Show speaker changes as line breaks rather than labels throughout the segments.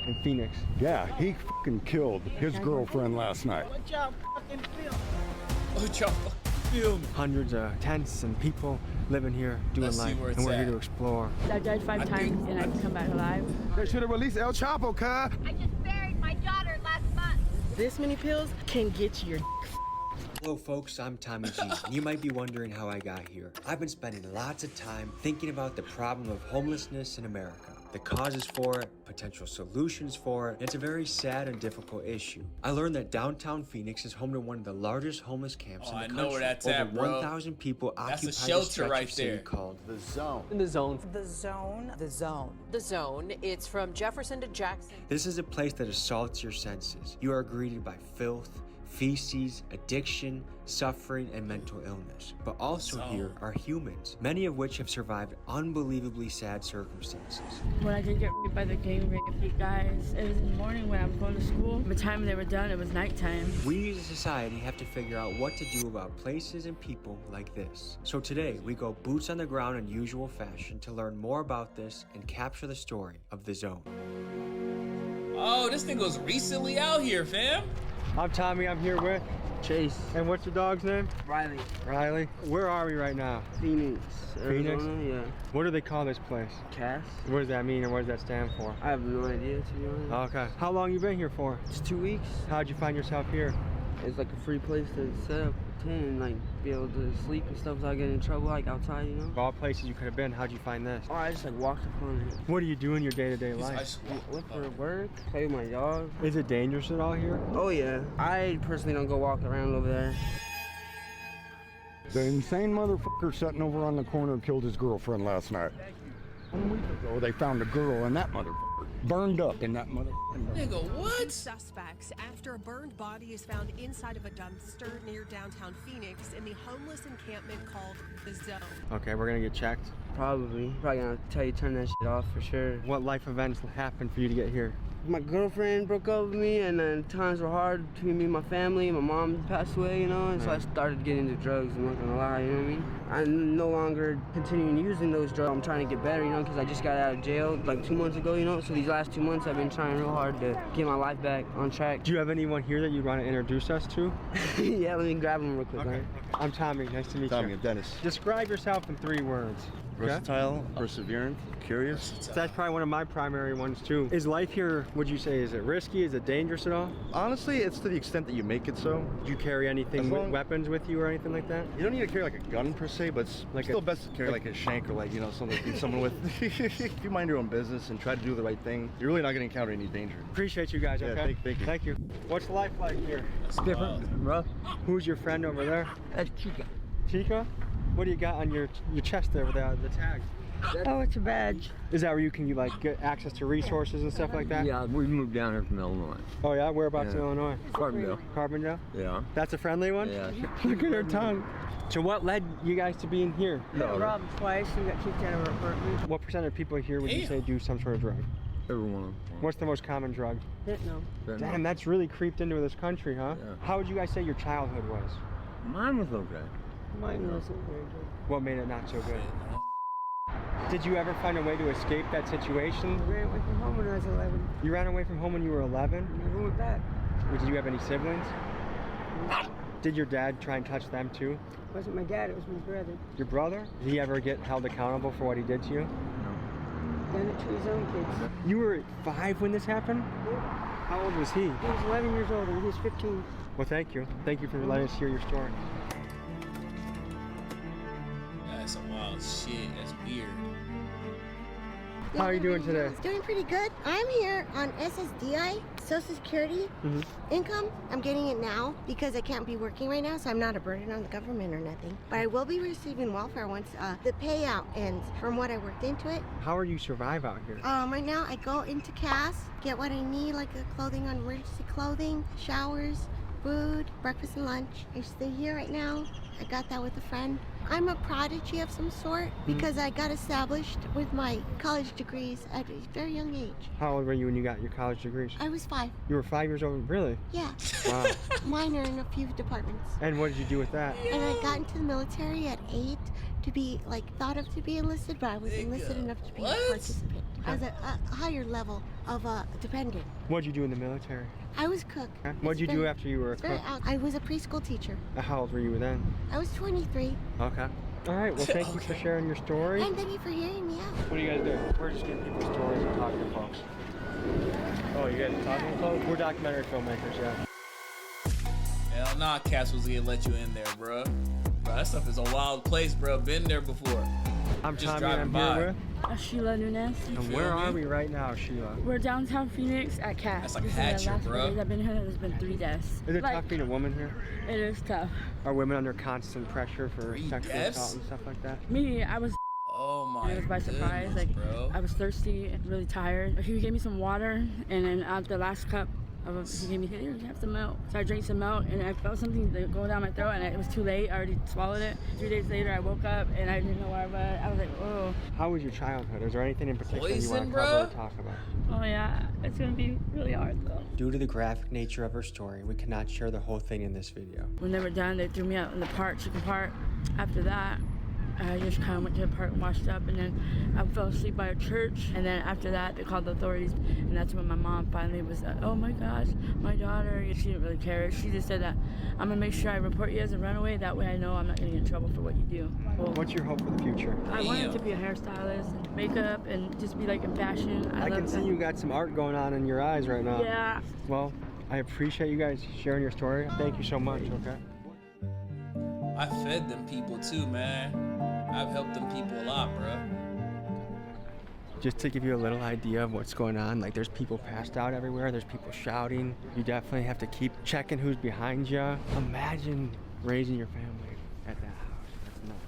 in Phoenix.
Yeah, he fucking killed his girlfriend last night.
What y'all fucking film?
What y'all film?
Hundreds of tents and people living here, doing
Let's see
life,
where it's
and we're here
at.
to explore.
I died five times and I can come back alive.
They should have released El Chapo, cuz.
I just buried my daughter last month.
This many pills can get you your
Hello folks, I'm Tommy G. And you might be wondering how I got here. I've been spending lots of time thinking about the problem of homelessness in America, the causes for it, potential solutions for it, and it's a very sad and difficult issue. I learned that downtown Phoenix is home to one of the largest homeless camps in the country.
I know where that's
Over
at, bro.
1,000 people
That's
occupy
a shelter
the stretch
right
of city
there.
called
The zone.
In the zone.
The zone.
The zone.
The zone. It's from Jefferson to Jackson.
This is a place that assaults your senses. You are greeted by filth, feces, addiction, suffering, and mental illness. But also here are humans, many of which have survived unbelievably sad circumstances.
When I did get raped by the gang rape guys, it was in the morning when I was going to school. By the time they were done, it was nighttime.
We as a society have to figure out what to do about places and people like this. So today, we go boots on the ground in usual fashion to learn more about this and capture the story of the zone.
Oh, this thing was recently out here, fam.
I'm Tommy, I'm here with
Chase.
And what's your dog's name?
Riley.
Riley. Where are we right now?
Phoenix.
Phoenix?
Arizona, yeah.
What do they call this place?
Cass.
What does that mean and what does that stand for?
I have no idea, to be honest.
Okay. How long you been here for?
It's 2 weeks.
How'd you find yourself here?
It's like a free place to set up a tent and like be able to sleep and stuff without getting in trouble, like outside, you know?
Of all places you could have been, how'd you find this?
Oh, I just like walked upon it.
What do you do in your day-to-day
I
life?
just walked
Look
up.
for work, play with my dog.
Is it dangerous at all here?
Oh yeah. I personally don't go walk around over there.
The insane motherfucker sitting over on the corner killed his girlfriend last night. 1 week ago, they found a girl and that motherfucker burned up in that motherfucker.
Nigga, what?
Suspects after a burned body is found inside of a dumpster near downtown Phoenix in the homeless encampment called The Zone.
Okay, we're gonna get checked.
Probably gonna tell you to turn that shit off for sure.
What life events happened for you to get here?
My girlfriend broke up with me, and then times were hard between me and my family. My mom passed away, you know, and so I started getting into drugs. I'm not gonna lie, you know what I mean? I'm no longer continuing using those drugs. I'm trying to get better, you know, because I just got out of jail like 2 months ago, you know. So these last 2 months, I've been trying real hard to get my life back on track.
Do you have anyone here that you'd want to introduce us to?
Yeah, let me grab them real quick, right?
I'm Tommy. Nice to meet
Tommy,
you.
I'm Dennis.
Describe yourself in 3 words.
Versatile, perseverant, curious.
That's probably one of my primary ones too. Is life here, would you say, is it risky? Is it dangerous at all?
Honestly, it's to the extent that you make it so.
Do you carry anything, weapons with you or anything like that?
You don't need to carry like a gun per se, but it's
Like
still best to carry like a shank or like, you know, something to beat someone with. If you mind your own business and try to do the right thing, you're really not going to encounter any danger.
Appreciate you guys,
Yeah,
okay?
thank you.
Thank you. What's life like here?
It's different.
Bro,
Who's your friend over there?
that's Chica.
Chica? What do you got on your chest there with the tag?
Oh, it's a badge.
Is that where you can like get access to resources and stuff like that?
Yeah, we moved down here from Illinois.
Oh yeah? Whereabouts in
Yeah.
Illinois?
Carbondale.
Carbondale?
Yeah.
That's a friendly one?
Yeah.
Look at her tongue. So what led you guys to being here?
Got robbed twice and got kicked out of our apartment.
What percent of people here would you say do some sort of drug?
Everyone.
What's the most common drug?
Fentanyl.
Damn, that's really creeped into this country, huh?
Yeah.
How would you guys say your childhood was?
Mine was okay.
Mine wasn't very good.
What made it not so good? Did you ever find a way to escape that situation?
I ran away from home when I was 11.
You ran away from home when you were 11?
Never went back.
Did you have any siblings? Did your dad try and touch them too?
It wasn't my dad, it was my brother.
Your brother? Did he ever get held accountable for what he did to you?
Done it to his own kids.
You were 5 when this happened?
Yeah.
How old was he?
He was 11 years old and he was 15.
Well, thank you. Thank you for letting us hear your story.
That's some wild shit. That's weird.
How are you doing today?
Doing pretty good. I'm here on SSDI, Social Security income. I'm getting it now because I can't be working right now, so I'm not a burden on the government or nothing. But I will be receiving welfare once the payout ends from what I worked into it.
How are you survive out here?
Right now I go into Cass, get what I need, like clothing on emergency clothing, showers, food, breakfast and lunch. I stay here right now. I got that with a friend. I'm a prodigy of some sort because I got established with my college degrees at a very young age.
How old were you when you got your college degrees?
I was 5.
You were 5 years old? Really?
Yeah.
Wow.
Minor in a few departments.
And what did you do with that?
And I got into the military at 8, to be like thought of to be enlisted, but I was enlisted enough to be a participant. I was a higher level of a dependent.
What'd you do in the military?
I was cook.
What'd you do after you were a cook?
I was a preschool teacher.
How old were you then?
I was 23.
Okay. All right, well, thank you for sharing your story.
And thank you for hearing me out.
What are you guys doing? We're just getting people's stories and talking to folks. Oh, you guys are talking to folks? We're documentary filmmakers, yeah.
Hell nah, Cass was gonna let you in there, bro. Bro, that stuff is a wild place, bro. Been there before.
I'm
just
Tommy, and I'm here with
Sheila Nunes.
And where are we right now, Sheila?
We're downtown Phoenix at Cass.
That's like
This is
Hatcher,
the last
bro.
days I've been here, there's been 3 deaths.
Is it tough being a woman here?
It is tough.
Are women under constant pressure for
3
sexual
deaths?
assault and stuff like that?
Me, I was
Oh my
it was by surprise.
goodness,
Like
bro.
I was thirsty and really tired. He gave me some water, and then at the last cup, he gave me, here, you have some milk. So I drank some milk, and I felt something go down my throat, and it was too late. I already swallowed it. 3 days later, I woke up, and I didn't know where I was. I was like, oh.
How was your childhood? Is there anything in particular you
Poison,
want to
bro?
cover or talk about?
Oh yeah, it's gonna be really hard though.
Due to the graphic nature of her story, we cannot share the whole thing in this video.
When they were done, they threw me out in the park, chicken park. After that, I just kind of went to the park and washed up, and then I fell asleep by a church. And then after that, they called the authorities, and that's when my mom finally was like, oh my gosh, my daughter. She didn't really care. She just said that, I'm gonna make sure I report you as a runaway. That way I know I'm not gonna get in trouble for what you do. Well,
What's your hope for the future?
I wanted to be a hairstylist and makeup and just be like in fashion.
I can see you got some art going on in your eyes right now.
Yeah.
Well, I appreciate you guys sharing your story. Thank you so much, okay?
I fed them people too, man. I've helped them people a lot, bro.
Just to give you a little idea of what's going on, like there's people passed out everywhere, there's people shouting. You definitely have to keep checking who's behind you. Imagine raising your family at that house. That's nuts.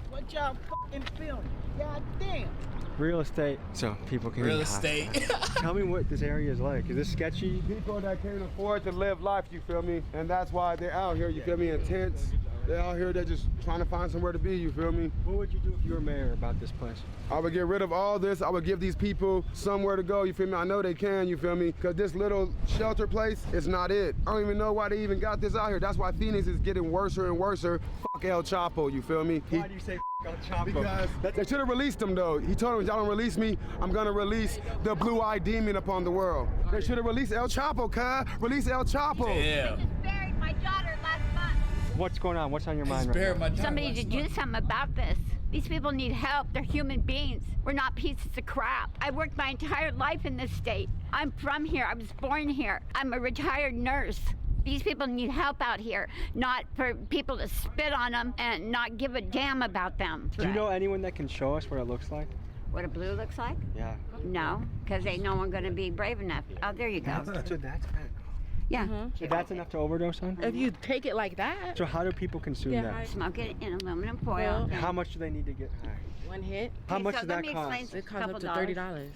What y'all fucking filming? God damn.
Real estate, so people can
Real
get hot.
estate.
Tell me what this area is like. Is this sketchy?
People that can't afford to live life, you feel me? And that's why they're out here, you feel me, in tents. They're out here, they're just trying to find somewhere to be, you feel me?
What would you do if you were mayor about this place?
I would get rid of all this. I would give these people somewhere to go, you feel me? I know they can, you feel me? Because this little shelter place is not it. I don't even know why they even got this out here. That's why Phoenix is getting worse and worse. Fuck El Chapo, you feel me?
Why do you say El Chapo?
Because they should have released him though. He told them, y'all don't release me, I'm gonna release the blue-eyed demon upon the world. They should have released El Chapo, cuz. Release El Chapo.
Yeah.
Buried my daughter last month.
What's going on? What's on your mind right now?
Somebody to do something about this. These people need help. They're human beings. We're not pieces of crap. I worked my entire life in this state. I'm from here. I was born here. I'm a retired nurse. These people need help out here, not for people to spit on them and not give a damn about them.
Do you know anyone that can show us what it looks like?
What a blue looks like?
Yeah.
No, because ain't no one going to be brave enough. Oh, there you go.
So that's bad.
Yeah.
So that's enough to overdose on?
If you take it like that.
So how do people consume that?
Smoke it in aluminum foil.
How much do they need to get high?
One hit.
How much
so
does
let
that
me
cost?
explain
It costs up to $30.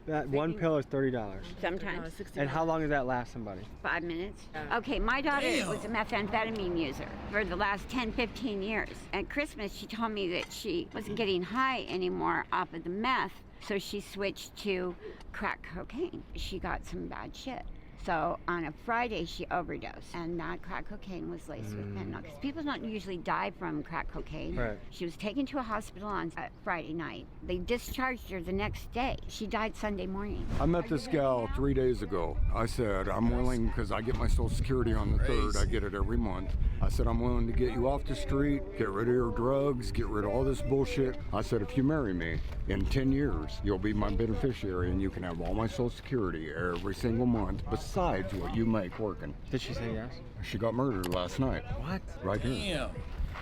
That one pill is $30.
Sometimes.
And how long does that last somebody?
5 minutes. Okay, my daughter was a methamphetamine user for the last 10, 15 years. At Christmas, she told me that she wasn't getting high anymore off of the meth, so she switched to crack cocaine. She got some bad shit. So on a Friday, she overdosed, and that crack cocaine was laced with fentanyl. Because people don't usually die from crack cocaine.
Right.
She was taken to a hospital on Friday night. They discharged her the next day. She died Sunday morning.
I met this gal 3 days ago. I said, I'm willing, because I get my Social Security on the 3rd. I get it every month. I said, I'm willing to get you off the street, get rid of your drugs, get rid of all this bullshit. I said, if you marry me, in 10 years, you'll be my beneficiary and you can have all my Social Security every single month, besides what you make working.
Did she say yes?
She got murdered last night.
What?
Right here.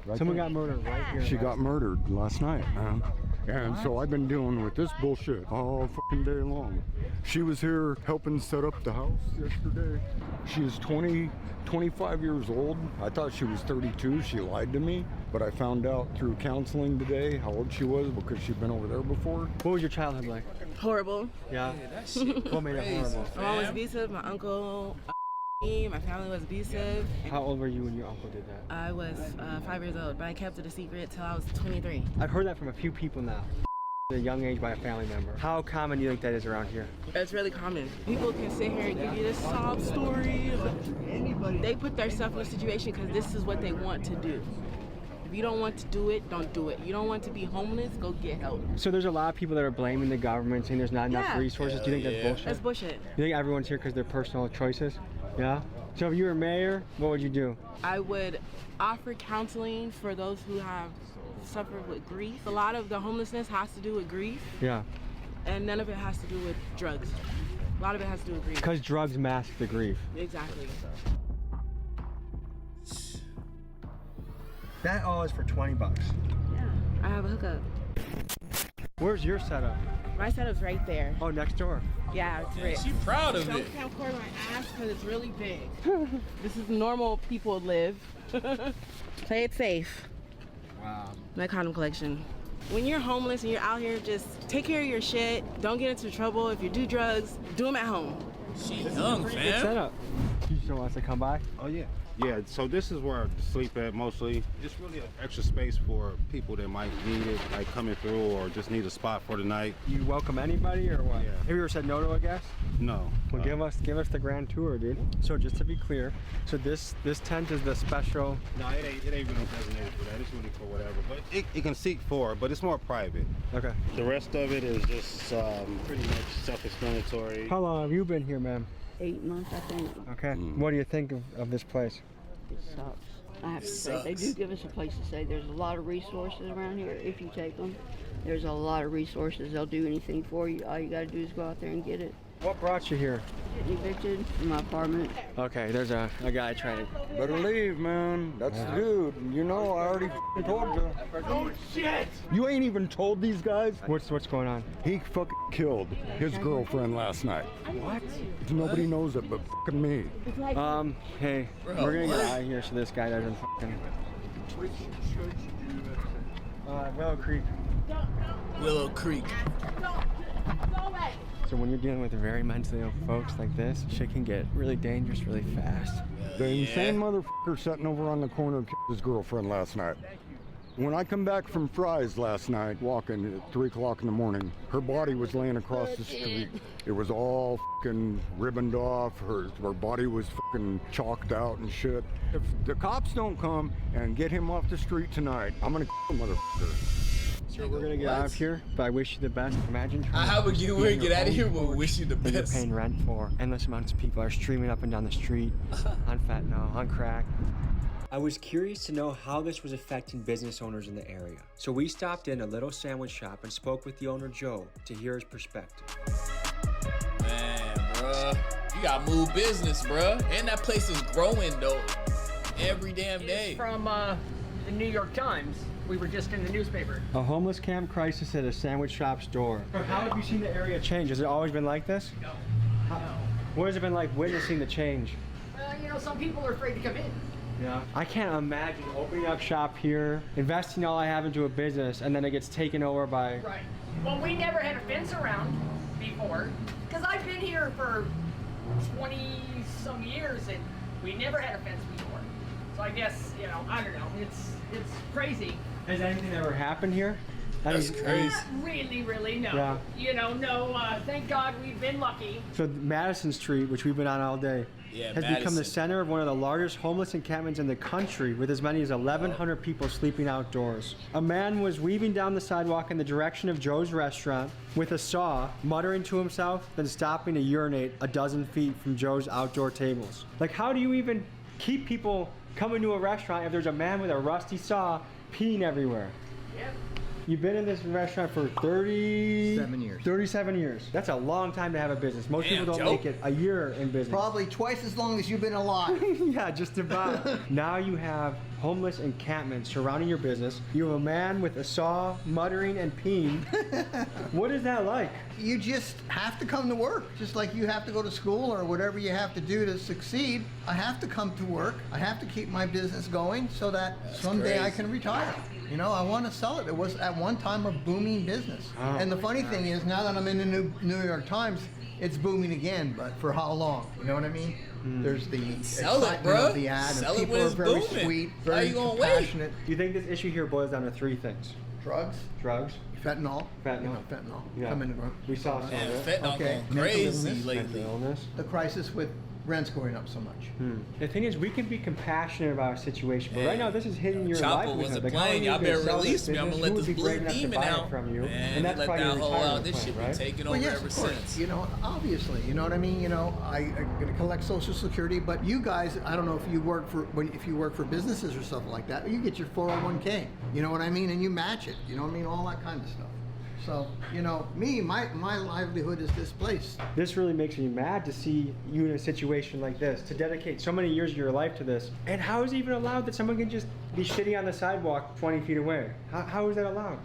Right
Someone
there.
got murdered right here.
She got murdered last night, man. And so I've been dealing with this bullshit all fucking day long. She was here helping set up the house yesterday. She is 25 years old. I thought she was 32. She lied to me. But I found out through counseling today how old she was because she'd been over there before.
What was your childhood like?
Horrible.
Yeah. What made it horrible?
My mom was abusive. My uncle, my family was abusive.
How old were you when your uncle did that?
I was 5 years old, but I kept it a secret till I was 23.
I've heard that from a few people now. At a young age by a family member. How common do you think that is around here?
It's really common. People can sit here and give you this sob story. They put themselves in a situation because this is what they want to do. If you don't want to do it, don't do it. You don't want to be homeless, go get help.
So there's a lot of people that are blaming the government, saying there's not enough resources. Do you think that's bullshit?
That's bullshit.
You think everyone's here because they're personal choices? Yeah? So if you were mayor, what would you do?
I would offer counseling for those who have suffered with grief. A lot of the homelessness has to do with grief.
Yeah.
And none of it has to do with drugs. A lot of it has to do with grief.
Because drugs mask the grief.
Exactly.
That all is for 20 bucks.
Yeah, I have a hookup.
Where's your setup?
My setup's right there.
Oh, next door.
Yeah, it's rich.
She proud of
Don't
it.
camcorder my ass because it's really big. This is normal people live. Play it safe.
Wow.
My condom collection. When you're homeless and you're out here, just take care of your shit. Don't get into trouble. If you do drugs, do them at home.
She young,
Good
fam.
setup. You still want us to come by?
Oh yeah. Yeah, so this is where I sleep at mostly. It's really an extra space for people that might need it, like coming through or just need a spot for the night.
You welcome anybody or what?
Yeah.
Have you ever said no to a guest?
No.
Well, give us the grand tour, dude. So just to be clear, so this tent is the special.
No, it ain't really designated for that. It's really for whatever. But it can seat for it, but it's more private.
Okay.
The rest of it is just pretty much self-explanatory.
How long have you been here, ma'am?
8 months, I think.
Okay. What do you think of this place?
It sucks. I have to say, they do give us a place to stay. There's a lot of resources around here if you take them. There's a lot of resources. They'll do anything for you. All you got to do is go out there and get it.
What brought you here?
Getting evicted from my apartment.
Okay, there's a guy trying to.
Better leave, man. That's the dude. You know, I already told you.
Oh shit!
You ain't even told these guys?
What's going on?
He fucking killed his girlfriend last night.
What?
Nobody knows it but fucking me.
Hey, we're gonna get out of here so this guy doesn't fucking. Willow Creek.
Willow Creek.
So when you're dealing with very mentally ill folks like this, shit can get really dangerous really fast.
The insane motherfucker sitting over on the corner killed his girlfriend last night. When I come back from Fry's last night, walking at 3 o'clock in the morning, her body was laying across the street. It was all fucking ribboned off. Her body was fucking chalked out and shit. If the cops don't come and get him off the street tonight, I'm gonna kill the motherfucker.
So we're gonna get out of here, but I wish you the best. Imagine
How would you get out of here? But wish you the
that you're
best.
paying rent for. Endless amounts of people are streaming up and down the street on fentanyl, on crack.
I was curious to know how this was affecting business owners in the area. So we stopped in a little sandwich shop and spoke with the owner, Joe, to hear his perspective.
Man, bruh. You gotta move business, bruh. And that place is growing, though. Every damn day.
From the New York Times. We were just in the newspaper.
A homeless camp crisis at a sandwich shop's door. How have you seen the area change? Has it always been like this?
No.
What has it been like witnessing the change?
Well, you know, some people are afraid to come in.
Yeah. I can't imagine opening up shop here, investing all I have into a business, and then it gets taken over by...
Right. Well, we never had a fence around before, because I've been here for 20-some years, and we never had a fence before. So I guess, you know, I don't know. It's crazy.
Has anything ever happened here?
That's crazy.
Not really, no.
Yeah.
You know, no, thank God we've been lucky.
So Madison Street, which we've been on all day, has become the center of one of the largest homeless encampments in the country, with as many as 1,100 people sleeping outdoors. A man was weaving down the sidewalk in the direction of Joe's restaurant with a saw, muttering to himself, then stopping to urinate a dozen feet from Joe's outdoor tables. Like, how do you even keep people coming to a restaurant if there's a man with a rusty saw peeing everywhere?
Yep.
You've been in this restaurant for 37
years.
37 years. That's a long time to have a business. Most people don't
Joe.
make it a year in business.
Probably twice as long as you've been alive.
Yeah, just about. Now you have homeless encampments surrounding your business. You have a man with a saw muttering and peeing. What is that like?
You just have to come to work, just like you have to go to school or whatever you have to do to succeed. I have to come to work. I have to keep my business going so that someday I can retire. You know, I want to sell it. It was at one time a booming business. And the funny thing is, now that I'm in the New York Times, it's booming again, but for how long? You know what I mean? There's the excitement of the ad, and people are very sweet, very compassionate.
You think this issue here boils down to three things?
Drugs. Fentanyl.
Fentanyl.
You know, fentanyl.
Yeah.
Come in the room.
We saw some of it.
Fentanyl going
Mental
crazy
illness.
lately.
The crisis with rent's going up so much.
The thing is, we can be compassionate about a situation, but right now this is hitting your
Chopper
livelihood.
wasn't
Like, how are
playing.
you
Y'all
gonna
better
sell
release
this
me. I'm gonna
business?
let
Who
this
would be
blue
brave enough to
demon
buy it
out.
from you?
Man,
And that's
let
probably
that
your
whole out.
retirement
This
plan,
shit been
right?
taking
Well,
over
yes,
ever
of course.
since.
You know, obviously, you know what I mean. You know, I'm going to collect Social Security, but you guys, I don't know if you work for businesses or stuff like that. You get your 401k. You know what I mean, and you match it. You know what I mean, all that kind of stuff. So, you know, my livelihood is this place.
This really makes me mad to see you in a situation like this, to dedicate so many years of your life to this. And how is it even allowed that someone can just be shitting on the sidewalk 20 feet away? How is that allowed?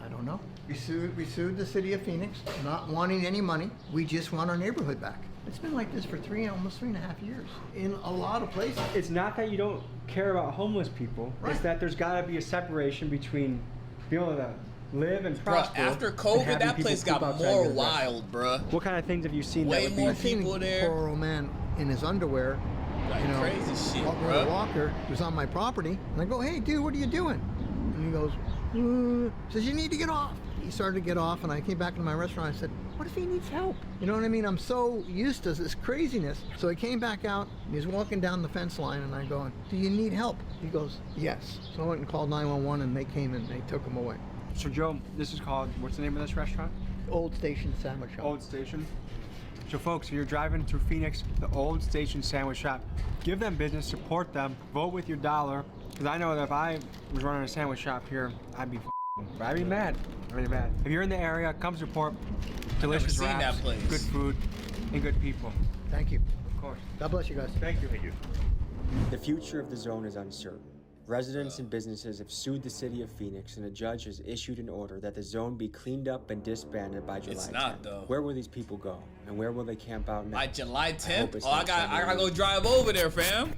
I don't know. We sued the city of Phoenix, not wanting any money. We just want our neighborhood back. It's been like this for almost 3.5 years in a lot of places.
It's not that you don't care about homeless people.
Right.
It's that there's got to be a separation between being able to live and prosper.
Bruh, after
and
COVID,
having
that
people
place
poop
got
outside
more
your
wild, bruh.
What kind of things have you seen
Way
that would
more
be...
people there.
Poor old man in his underwear.
Like
you know,
crazy shit,
walking
bruh.
with a walker was on my property, and I go, "Hey, dude, what are you doing?" And he goes, says, "You need to get off." He started to get off, and I came back into my restaurant. I said, "What if he needs help?" You know what I mean? I'm so used to this craziness. So he came back out, and he's walking down the fence line, and I go, "Do you need help?" He goes, "Yes." So I went and called 911, and they came and they took him away.
So Joe, this is called, what's the name of this restaurant?
Old Station Sandwich Shop.
Old Station. So folks, if you're driving through Phoenix, the Old Station Sandwich Shop, give them business, support them, vote with your dollar. Because I know that if I was running a sandwich shop here, I'd be mad. I'd be mad. If you're in the area, come support delicious
seen
wraps,
that place.
good food, and good people.
Thank you.
Of course.
God bless you guys.
Thank you. Thank you.
The future of the zone is uncertain. Residents and businesses have sued the city of Phoenix, and a judge has issued an order that the zone be cleaned up and disbanded by July 10th.
It's not, though.
Where will these people go, and where will they camp out next?
By July
I hope
10th?
it's
Oh, I
not
gotta
Sunday
go drive over there, fam.